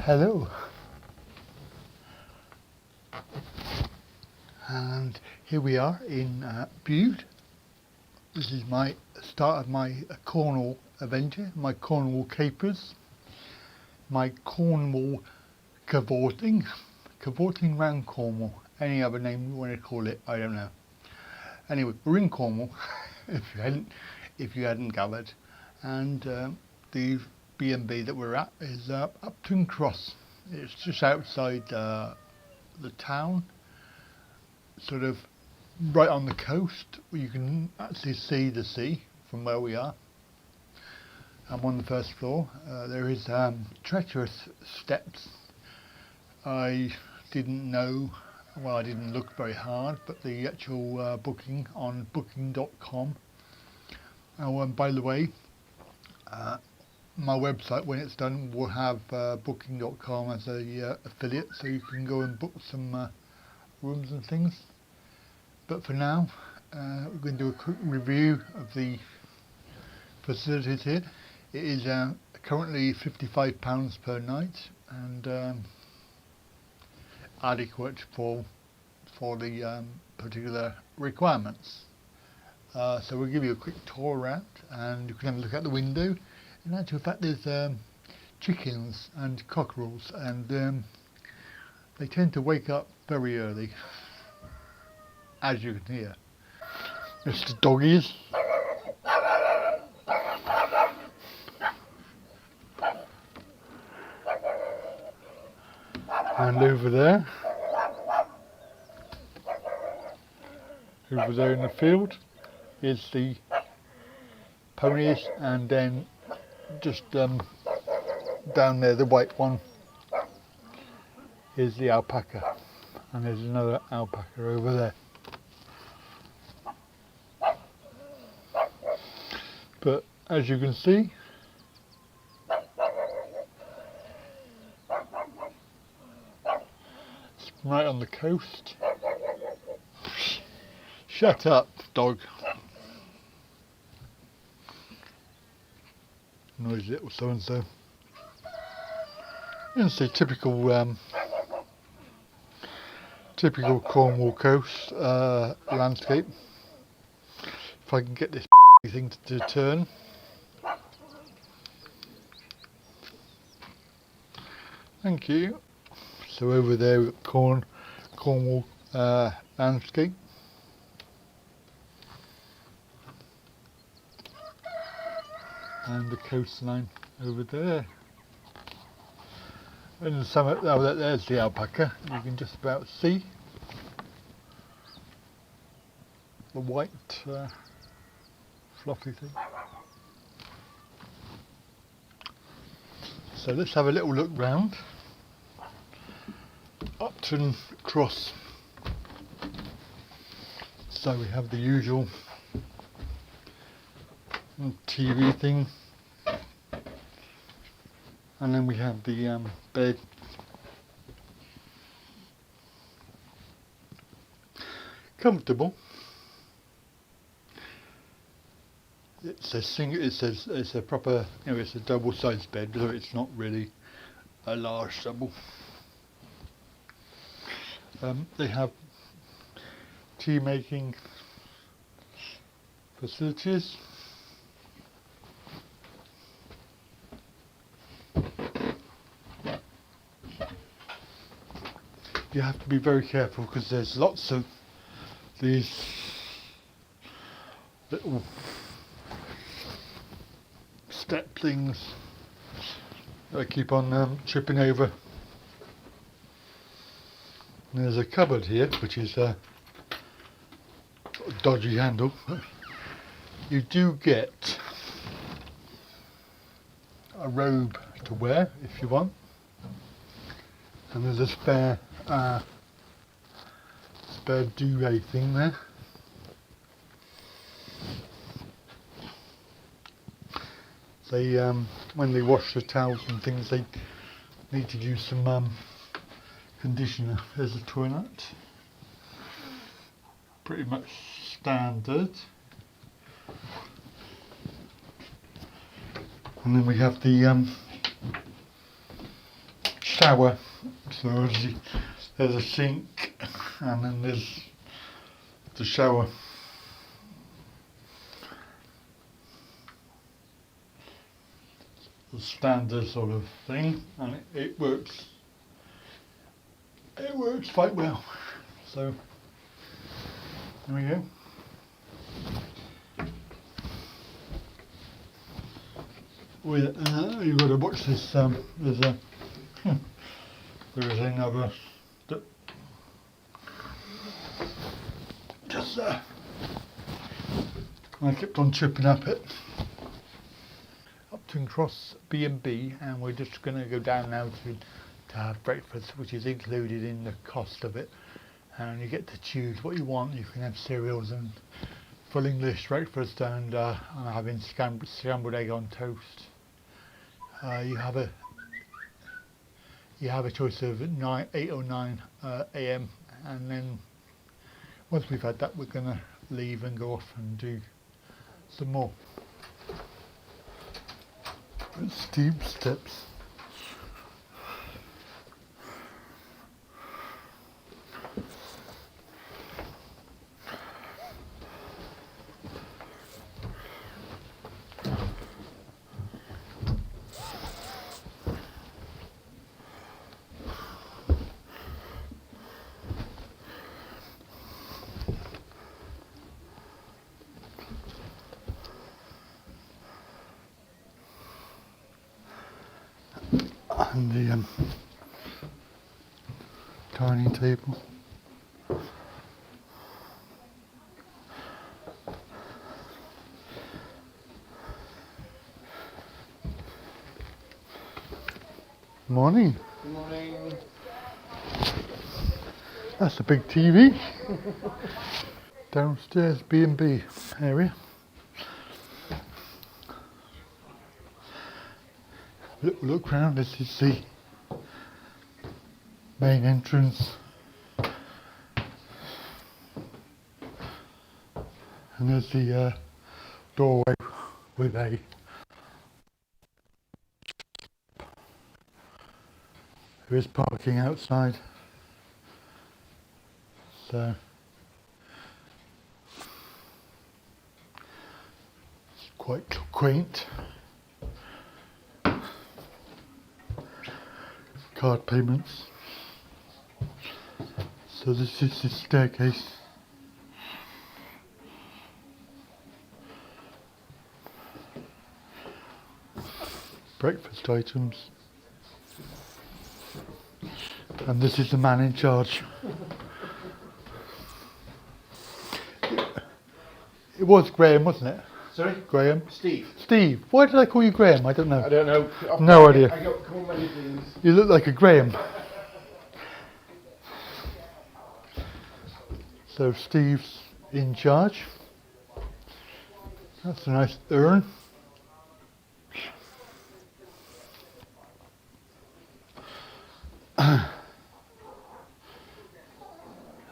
Hello, and here we are in Bude. This is my start of my Cornwall adventure, my Cornwall Capers, my Cornwall cavorting round Cornwall. Any other name you want to call it, I don't know. Anyway, we're in Cornwall, if you hadn't gathered, and the B&B that we're at is Upton Cross. It's just outside the town, sort of right on the coast, where you can actually see the sea from where we are. I'm on the first floor. There is treacherous steps. I didn't know, well, I didn't look very hard, but the actual booking on booking.com. Oh, and by the way, my website, when it's done, will have booking.com as a affiliate, so you can go and book some rooms and things. But for now, we're going to do a quick review of the facilities here. It is currently £55 per night, and adequate for the particular requirements. So we'll give you a quick tour around, and you can have a look out the window. In actual fact, there's chickens and cockerels, and they tend to wake up very early, as you can hear. There's the doggies. And over there in the field is the ponies, and then just down there, the white one, is the alpaca, and there's another alpaca over there. But as you can see, it's right on the coast. Shut up, dog. Noisy little so-and-so. You can see typical Cornwall coast landscape. If I can get this thing to turn. Thank you. So over there we've got Cornwall landscape. And the coastline over there. And the summit, oh, there's the alpaca. You can just about see the white fluffy thing. So let's have a little look round Upton Cross. So we have the usual TV thing, and then we have the bed. Comfortable. It's a proper, it's a double-sized bed, so it's not really a large double. They have tea making facilities. You have to be very careful because there's lots of these little step things that I keep on tripping over. And there's a cupboard here which is a dodgy handle. You do get a robe to wear if you want, and there's a spare duvet thing there. They when they wash the towels and things, they need to use some conditioner. There's a toilet, pretty much standard. And then we have the shower. So there's a sink, and then there's the shower. The standard sort of thing, and it works. It works quite well. So there we go. With you've got to watch this. There's a there is another just I kept on tripping up it. Upton Cross B&B, and we're just going to go down now to have breakfast, which is included in the cost of it. And you get to choose what you want. You can have cereals and full English breakfast, and I'm having scrambled egg on toast. You have a choice of 8 or 9 a.m. and then once we've had that, we're going to leave and go off and do some more. Steep steps. And the dining table. Morning. Good morning. That's a big TV. Downstairs B&B area. Look round, this is the main entrance, and there's the doorway with a there is parking outside, so it's quite quaint. Card payments. So this is the staircase. Breakfast items. And this is the man in charge. It was Graham, wasn't it? Sorry? Graham? Steve. Steve. Why did I call you Graham? I don't know. I don't know. No idea. I got called many things. You look like a Graham. So Steve's in charge. That's a nice urn.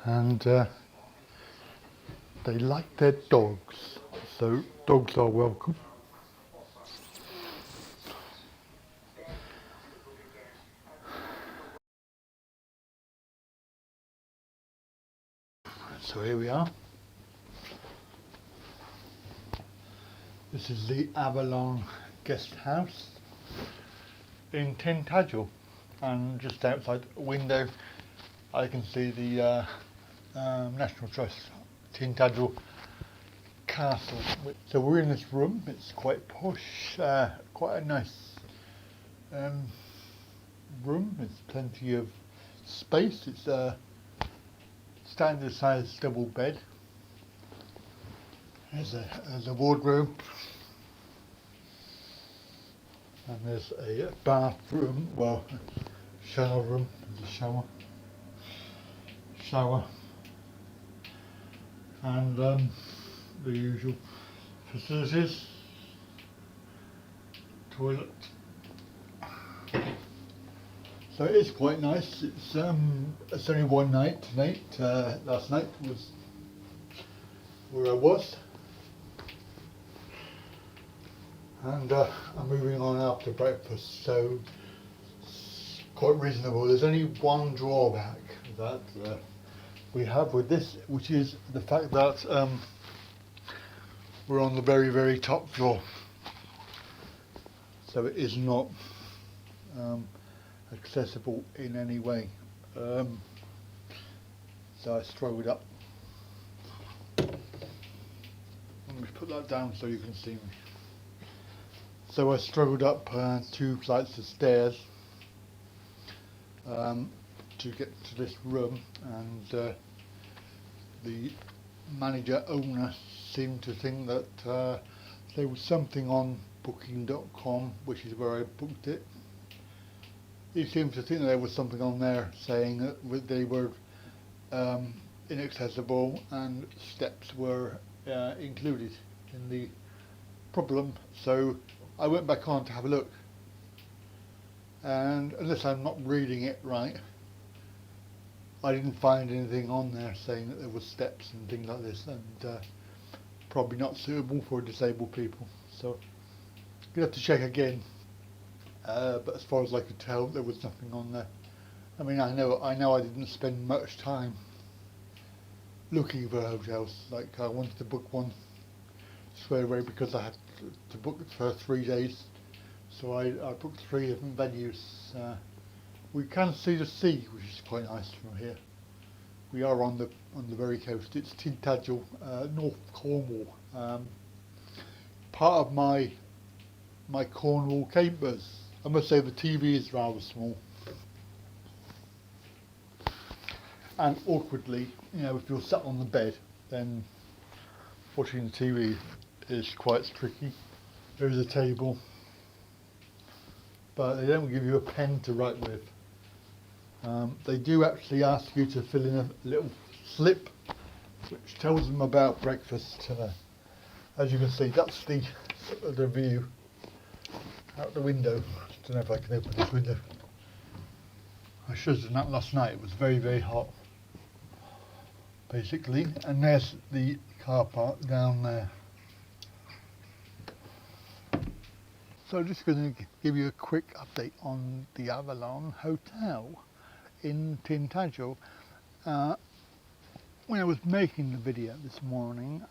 And they like their dogs, so dogs are welcome. So here we are. This is the Avalon Guesthouse in Tintagel, and just outside the window I can see the National Trust Tintagel Castle. So we're in this room. It's quite posh, quite a nice room. There's plenty of space. It's a standard size double bed. There's a wardrobe, and there's a bathroom, well, shower room. There's a shower, and the usual facilities, toilet. So it is quite nice. It's only one night tonight. Last night was where I was, and I'm moving on after breakfast. So quite reasonable. There's only one drawback that we have with this, which is the fact that we're on the very, very top floor. So it is not accessible in any way. So I struggled up. Let me put that down so you can see me. So I struggled up 2 flights of stairs to get to this room, and the manager owner seemed to think that there was something on booking.com, which is where I booked it. He seemed to think that there was something on there saying that they were inaccessible and steps were included in the problem. So I went back on to have a look, and unless I'm not reading it right, I didn't find anything on there saying that there was steps and things like this, and probably not suitable for disabled people. So you have to check again. But as far as I could tell, there was nothing on there. I mean, I know I didn't spend much time looking for hotels. Like, I wanted to book one straight away because I had to book it for 3 days. So I booked 3 different venues. We can see the sea, which is quite nice from here. We are on the very coast. It's Tintagel, North Cornwall. Part of my Cornwall Capers. I must say the TV is rather small. And awkwardly, you know, if you're sat on the bed, then watching the TV is quite tricky. There is a table, but they don't give you a pen to write with. They do actually ask you to fill in a little slip which tells them about breakfast. As you can see, that's the view out the window. I don't know if I can open this window. I should have done that last night. It was very, very hot, basically. And there's the car park down there. So just going to give you a quick update on the Avalon Hotel in Tintagel. When I was making the video this morning,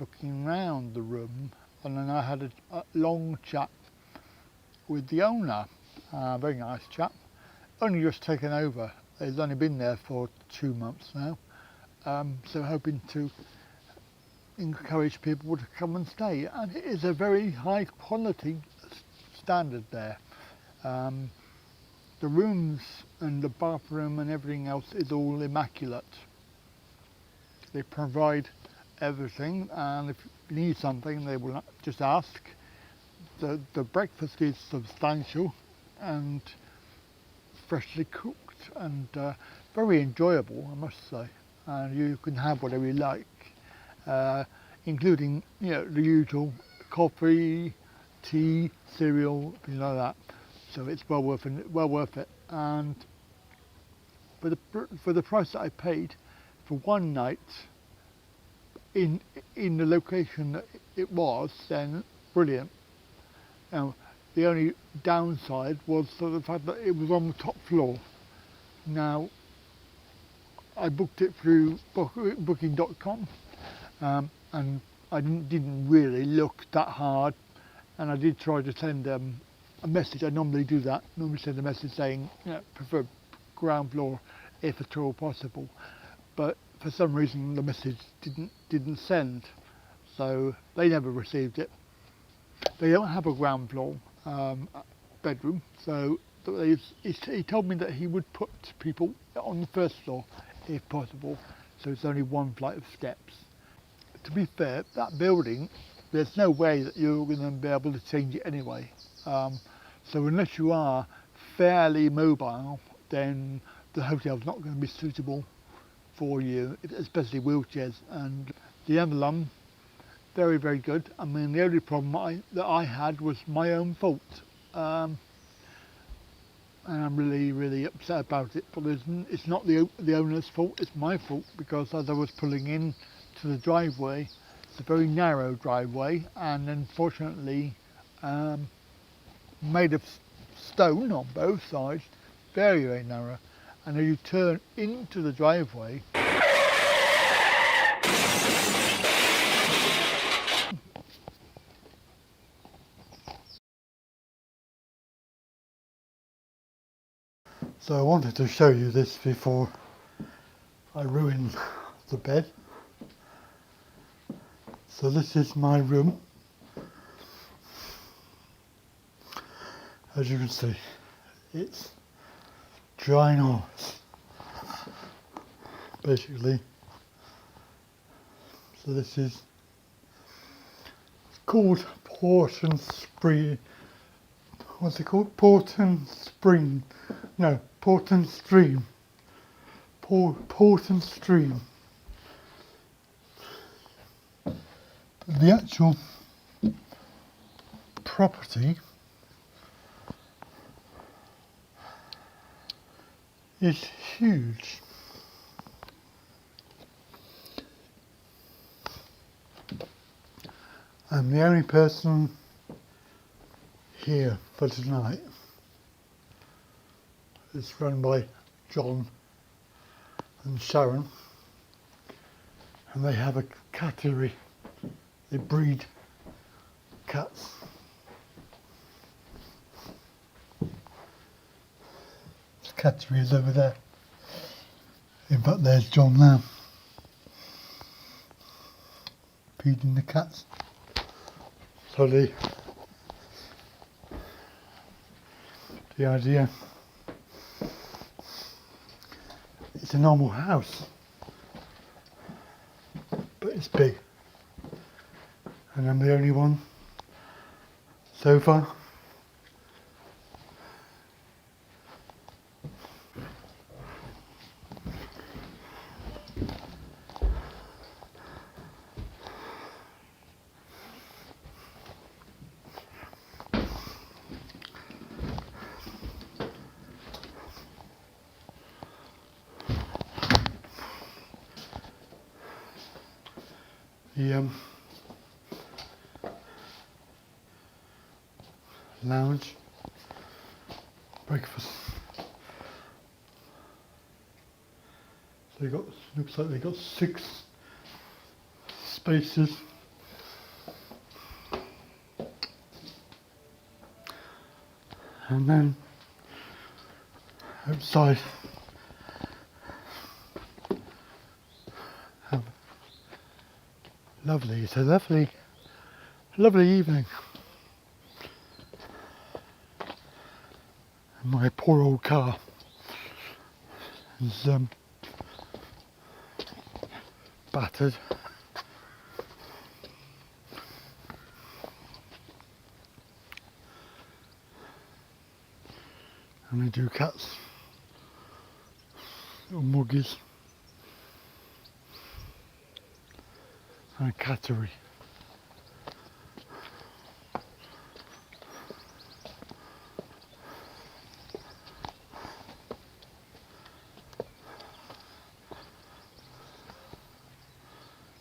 looking around the room, and then I had a long chat with the owner, very nice chap, only just taken over. He's only been there for 2 months now, so hoping to encourage people to come and stay. And it is a very high quality standard there. The rooms and the bathroom and everything else is all immaculate. They provide everything, and if you need something, they will just ask. The breakfast is substantial and freshly cooked and very enjoyable, I must say. And you can have whatever you like, including, you know, the usual coffee, tea, cereal, things like that. So it's well worth it. And for the price that I paid for one night in the location that it was, then brilliant. Now, the only downside was the fact that it was on the top floor. Now, I booked it through booking.com, and I didn't really look that hard, and I did try to send a message. I normally do that. Normally send a message saying, you know, prefer ground floor if at all possible. But for some reason the message didn't send, so they never received it. They don't have a ground floor bedroom, so he told me that he would put people on the first floor if possible, so it's only 1 flight of steps. To be fair, that building, there's no way that you're going to be able to change it anyway. So unless you are fairly mobile, then the hotel's not going to be suitable for you, especially wheelchairs. And the Avalon, very, very good. I mean, the only problem that I had was my own fault. And I'm really, really upset about it. But it's not the owner's fault, it's my fault, because as I was pulling in to the driveway, it's a very narrow driveway, and unfortunately made of stone on both sides, very, very narrow. And as you turn into the driveway, so I wanted to show you this before I ruin the bed. So this is my room. As you can see, it's ginormous, basically. So this is called Porton Spring. What's it called? Porton Spring. No, Porton Stream. Porton Stream. The actual property is huge. I'm the only person here for tonight. It's run by John and Sharon, and they have a cattery. They breed cats. The cattery is over there. In fact, there's John now, feeding the cats. So the idea, it's a normal house, but it's big, and I'm the only one so far. The lounge, breakfast. So you got, looks like they got 6 spaces. And then outside have lovely, it's a lovely evening. And my poor old car is battered. And they do cats, little muggies, and a cattery.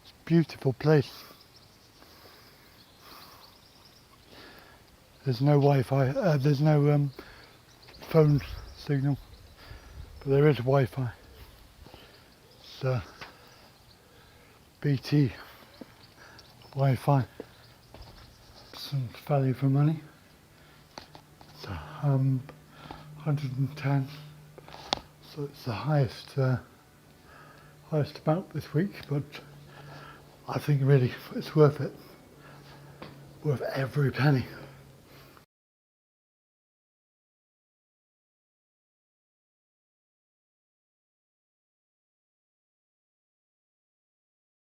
It's a beautiful place. There's no Wi-Fi, there's no phone signal, but there is Wi-Fi. It's BT Wi-Fi, some value for money. It's 110, so it's the highest amount this week, but I think really it's worth it, worth every penny.